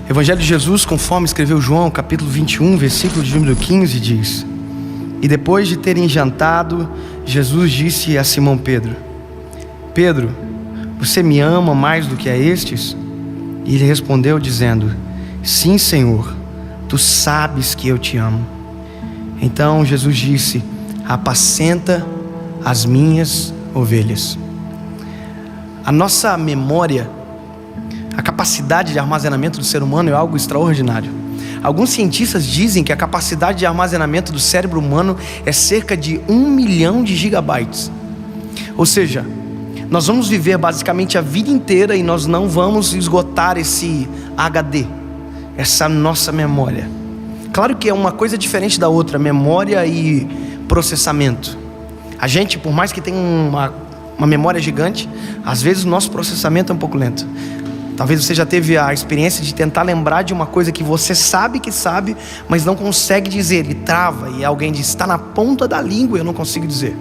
Evangelho de Jesus, conforme escreveu João, capítulo 21, versículo de número 15, diz: E depois de terem jantado, Jesus disse a Simão Pedro: Pedro, você me ama mais do que a estes? E ele respondeu dizendo: Sim, Senhor, tu sabes que eu te amo. Então Jesus disse: Apacenta as minhas ovelhas. A nossa memória, a capacidade de armazenamento do ser humano é algo extraordinário. Alguns cientistas dizem que a capacidade de armazenamento do cérebro humano é cerca de 1 milhão de gigabytes. Ou seja, nós vamos viver basicamente a vida inteira e nós não vamos esgotar esse HD, essa nossa memória. Claro que é uma coisa diferente da outra, memória e processamento. A gente, por mais que tenha uma memória gigante, às vezes o nosso processamento é um pouco lento. Talvez você já teve a experiência de tentar lembrar de uma coisa que você sabe que sabe, mas não consegue dizer, e trava, e alguém diz: está na ponta da língua e eu não consigo dizer.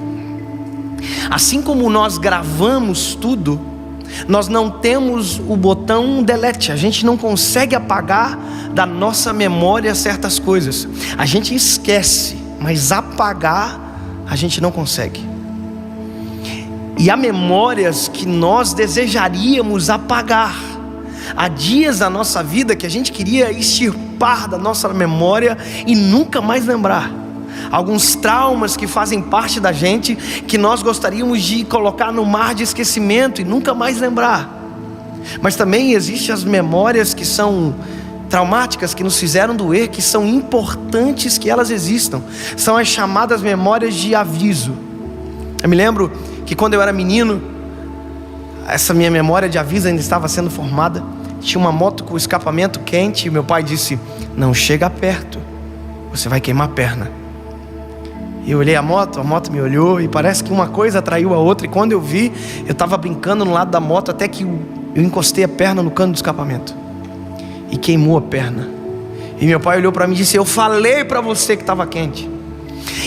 Assim como nós gravamos tudo, nós não temos o botão delete. A gente não consegue apagar da nossa memória certas coisas. A gente esquece, mas apagar a gente não consegue. E há memórias que nós desejaríamos apagar. Há dias da nossa vida que a gente queria extirpar da nossa memória e nunca mais lembrar. Alguns traumas que fazem parte da gente, que nós gostaríamos de colocar no mar de esquecimento e nunca mais lembrar. Mas também existem as memórias que são traumáticas, que nos fizeram doer, que são importantes que elas existam. São as chamadas memórias de aviso. Eu me lembro que quando eu era menino, essa minha memória de aviso ainda estava sendo formada. Tinha uma moto com escapamento quente e meu pai disse: não chega perto, você vai queimar a perna. E eu olhei a moto me olhou e parece que uma coisa atraiu a outra. E quando eu vi, eu estava brincando no lado da moto até que eu encostei a perna no cano do escapamento e queimou a perna. E meu pai olhou para mim e disse: eu falei para você que estava quente.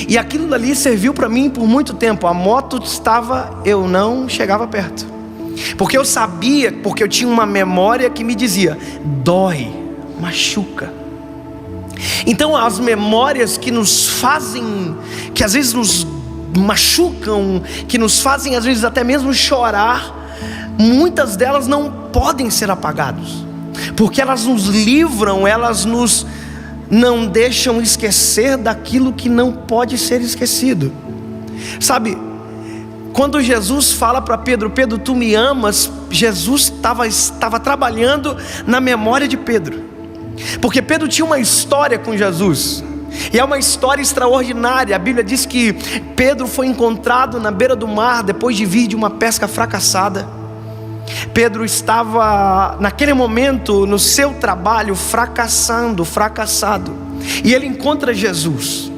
E aquilo dali serviu para mim por muito tempo. A moto estava, eu não chegava perto, porque eu sabia, porque eu tinha uma memória que me dizia: dói, machuca. Então as memórias que nos fazem, que às vezes nos machucam, que nos fazem às vezes até mesmo chorar, muitas delas não podem ser apagadas, porque elas nos livram, elas nos não deixam esquecer daquilo que não pode ser esquecido. Sabe, quando Jesus fala para Pedro: Pedro, tu me amas, Jesus estava trabalhando na memória de Pedro, porque Pedro tinha uma história com Jesus, e é uma história extraordinária. A Bíblia diz que Pedro foi encontrado na beira do mar, depois de vir de uma pesca fracassada. Pedro estava naquele momento no seu trabalho fracassado, e ele encontra Jesus,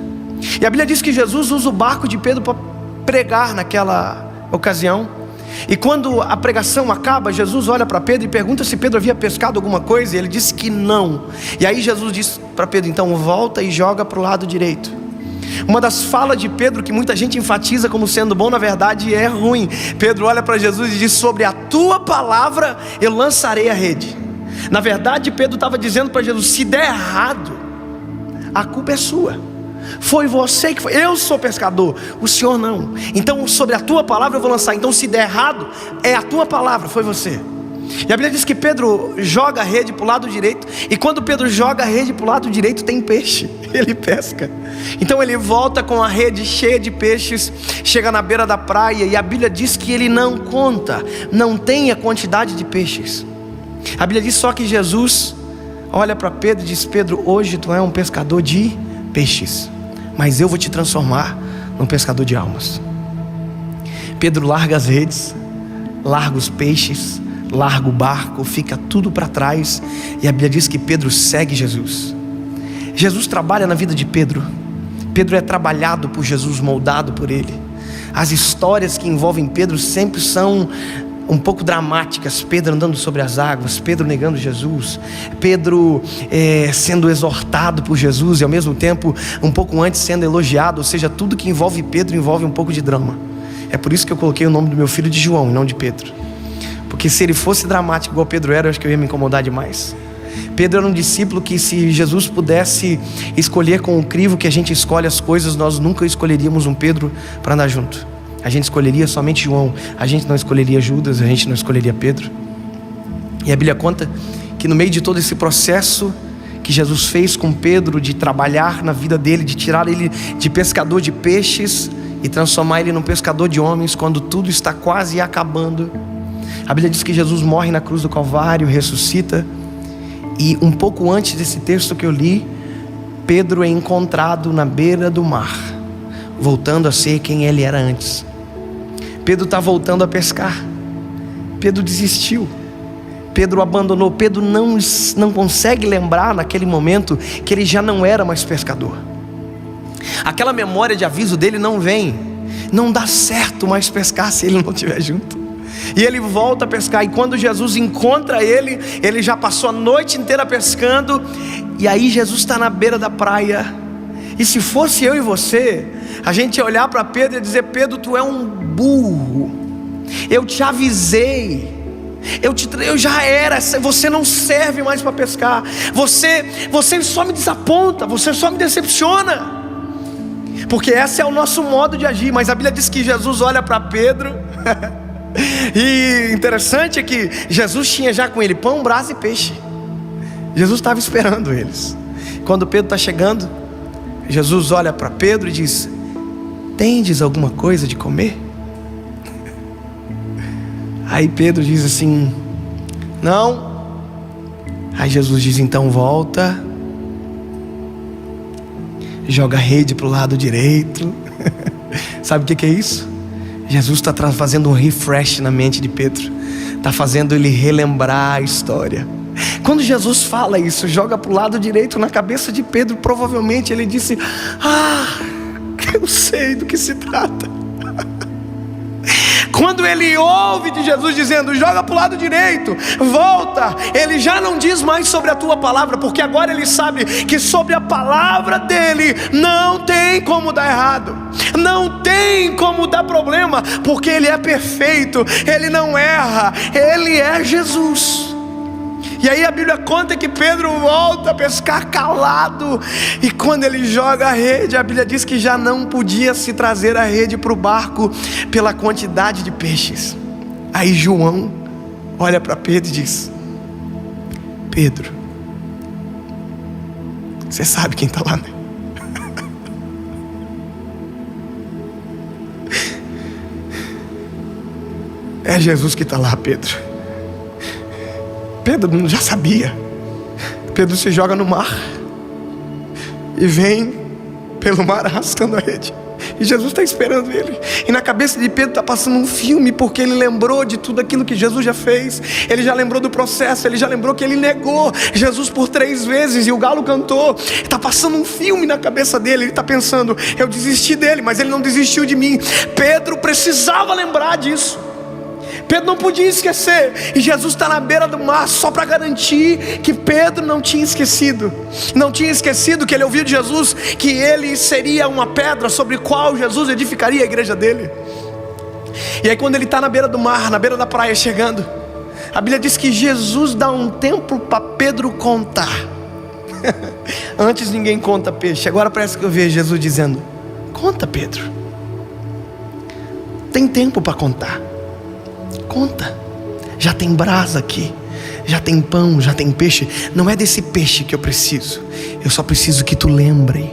e a Bíblia diz que Jesus usa o barco de Pedro para pregar naquela ocasião. E quando a pregação acaba, Jesus olha para Pedro e pergunta se Pedro havia pescado alguma coisa, e ele disse que não. E aí Jesus disse para Pedro: então volta e joga para o lado direito. Uma das falas de Pedro que muita gente enfatiza como sendo bom, na verdade é ruim. Pedro olha para Jesus e diz: sobre a tua palavra eu lançarei a rede. Na verdade Pedro estava dizendo para Jesus: se der errado, a culpa é sua. Foi você que foi, eu sou pescador, o Senhor não. Então sobre a tua palavra eu vou lançar. Então se der errado, é a tua palavra, foi você. E a Bíblia diz que Pedro joga a rede para o lado direito, e quando Pedro joga a rede para o lado direito tem peixe, ele pesca. Então ele volta com a rede cheia de peixes, chega na beira da praia, e a Bíblia diz que ele não conta, não tem a quantidade de peixes. A Bíblia diz só que Jesus olha para Pedro e diz: Pedro, hoje tu é um pescador de peixes, mas eu vou te transformar num pescador de almas. Pedro larga as redes, larga os peixes, larga o barco, fica tudo para trás, e a Bíblia diz que Pedro segue Jesus. Jesus trabalha na vida de Pedro. Pedro é trabalhado por Jesus, moldado por Ele. As histórias que envolvem Pedro sempre são um pouco dramáticas. Pedro andando sobre as águas, Pedro negando Jesus, Pedro sendo exortado por Jesus e ao mesmo tempo um pouco antes sendo elogiado. Ou seja, tudo que envolve Pedro envolve um pouco de drama. É por isso que eu coloquei o nome do meu filho de João e não de Pedro, Porque se ele fosse dramático igual Pedro era, eu acho que eu ia me incomodar demais. Pedro era um discípulo que, se Jesus pudesse escolher com o crivo que a gente escolhe as coisas, nós nunca escolheríamos um Pedro para andar junto. A gente escolheria somente João. A gente não escolheria Judas, a gente não escolheria Pedro. E a Bíblia conta que no meio de todo esse processo que Jesus fez com Pedro, de trabalhar na vida dele, de tirar ele de pescador de peixes e transformar ele num pescador de homens, quando tudo está quase acabando, a Bíblia diz que Jesus morre na cruz do Calvário, ressuscita. E um pouco antes desse texto que eu li, Pedro é encontrado na beira do mar, voltando a ser quem ele era antes. Pedro está voltando a pescar. Pedro desistiu. Pedro abandonou. Pedro não consegue lembrar naquele momento que ele já não era mais pescador. Aquela memória de aviso dele não vem. Não dá certo mais pescar se ele não estiver junto. E ele volta a pescar, e quando Jesus encontra ele, ele já passou a noite inteira pescando. E aí Jesus está na beira da praia. E se fosse eu e você, a gente ia olhar para Pedro e dizer: Pedro, tu é um burro. Eu te avisei. Eu já era. Você não serve mais para pescar. Você só me desaponta. Você só me decepciona. Porque esse é o nosso modo de agir. Mas a Bíblia diz que Jesus olha para Pedro e interessante é que Jesus tinha já com ele pão, brasa e peixe. Jesus estava esperando eles. Quando Pedro está chegando, Jesus olha para Pedro e diz: tendes alguma coisa de comer? Aí Pedro diz assim: não. Aí Jesus diz: então volta, joga a rede para o lado direito. Sabe o que é isso? Jesus está fazendo um refresh na mente de Pedro. Está fazendo ele relembrar a história. Quando Jesus fala isso, joga para o lado direito, na cabeça de Pedro, provavelmente ele disse: eu sei do que se trata. Quando ele ouve de Jesus dizendo: joga para o lado direito, volta, ele já não diz mais sobre a tua palavra, porque agora ele sabe que sobre a palavra dele não tem como dar errado, não tem como dar problema, porque ele é perfeito, ele não erra, ele é Jesus. E aí a Bíblia conta que Pedro volta a pescar calado. E quando ele joga a rede, a Bíblia diz que já não podia se trazer a rede para o barco pela quantidade de peixes. Aí João olha para Pedro e diz: Pedro, você sabe quem está lá, né? É Jesus que está lá, Pedro. Pedro já sabia. Pedro se joga no mar e vem pelo mar arrastando a rede. E Jesus está esperando ele. E na cabeça de Pedro está passando um filme, porque ele lembrou de tudo aquilo que Jesus já fez. Ele já lembrou do processo. Ele já lembrou que ele negou Jesus por 3 vezes e o galo cantou. Está passando um filme na cabeça dele. Ele está pensando: eu desisti dele, mas ele não desistiu de mim. Pedro precisava lembrar disso. Pedro não podia esquecer. E Jesus está na beira do mar só para garantir que Pedro não tinha esquecido. Não tinha esquecido que ele ouviu de Jesus que ele seria uma pedra sobre a qual Jesus edificaria a igreja dele. E aí quando ele está na beira do mar, na beira da praia chegando, a Bíblia diz que Jesus dá um tempo para Pedro contar. Antes ninguém conta peixe. Agora parece que eu vejo Jesus dizendo: conta, Pedro. Tem tempo para contar. Conta, já tem brasa aqui, já tem pão, já tem peixe. Não é desse peixe que eu preciso, eu só preciso que tu lembre.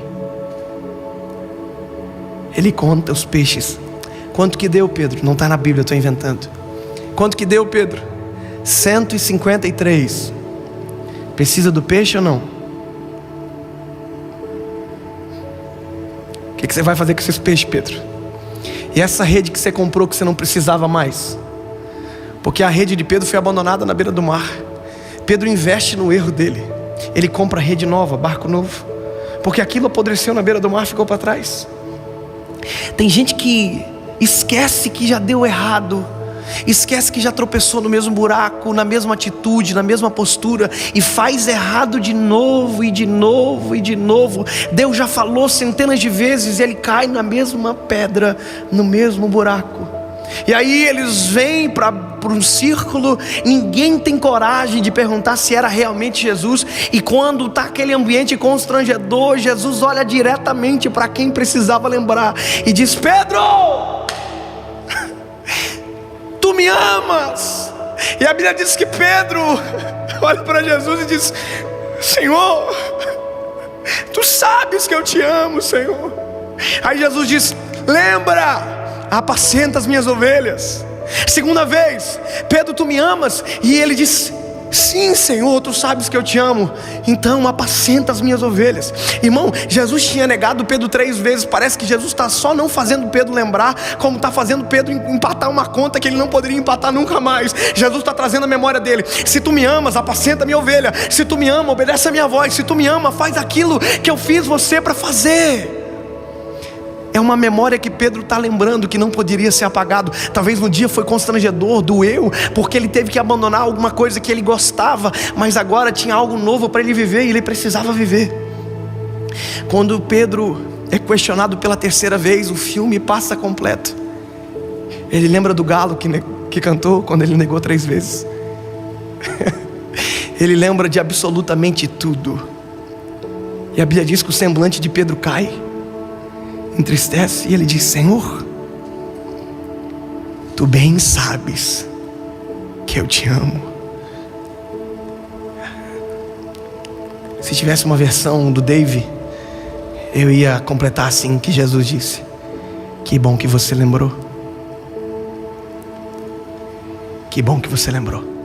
Ele conta os peixes. Quanto que deu, Pedro? Não está na Bíblia, eu estou inventando. Quanto que deu, Pedro? 153. Precisa do peixe ou não? O que você vai fazer com esses peixes, Pedro? E essa rede que você comprou que você não precisava mais? Porque a rede de Pedro foi abandonada na beira do mar. Pedro investe no erro dele. Ele compra rede nova, barco novo, porque aquilo apodreceu na beira do mar, ficou para trás. Tem gente que esquece que já deu errado, esquece que já tropeçou no mesmo buraco, na mesma atitude, na mesma postura, e faz errado de novo e de novo e de novo. Deus já falou centenas de vezes e ele cai na mesma pedra, no mesmo buraco. E aí eles vêm para um círculo, ninguém tem coragem de perguntar se era realmente Jesus. E quando está aquele ambiente constrangedor, Jesus olha diretamente para quem precisava lembrar e diz: Pedro, tu me amas? E a Bíblia diz que Pedro olha para Jesus e diz: Senhor, tu sabes que eu te amo, Senhor. Aí Jesus diz: lembra, apacenta as minhas ovelhas. Segunda vez: Pedro, tu me amas? E ele diz: sim, Senhor, tu sabes que eu te amo, então apacenta as minhas ovelhas. Irmão, Jesus tinha negado Pedro 3 vezes. Parece que Jesus está só não fazendo Pedro lembrar, como está fazendo Pedro empatar uma conta que ele não poderia empatar nunca mais. Jesus está trazendo a memória dele: se tu me amas, apacenta a minha ovelha. Se tu me ama, obedece a minha voz. Se tu me ama, faz aquilo que eu fiz você para fazer. É uma memória que Pedro está lembrando, que não poderia ser apagado. Talvez no dia foi constrangedor, doeu, porque ele teve que abandonar alguma coisa que ele gostava, mas agora tinha algo novo para ele viver e ele precisava viver. Quando Pedro é questionado pela 3ª vez, o filme passa completo. Ele lembra do galo que cantou quando ele negou 3 vezes. Ele lembra de absolutamente tudo. E a Bíblia diz que o semblante de Pedro cai, entristece, e ele diz: Senhor, tu bem sabes que eu te amo. Se tivesse uma versão do Dave, eu ia completar assim, que Jesus disse: que bom que você lembrou. Que bom que você lembrou.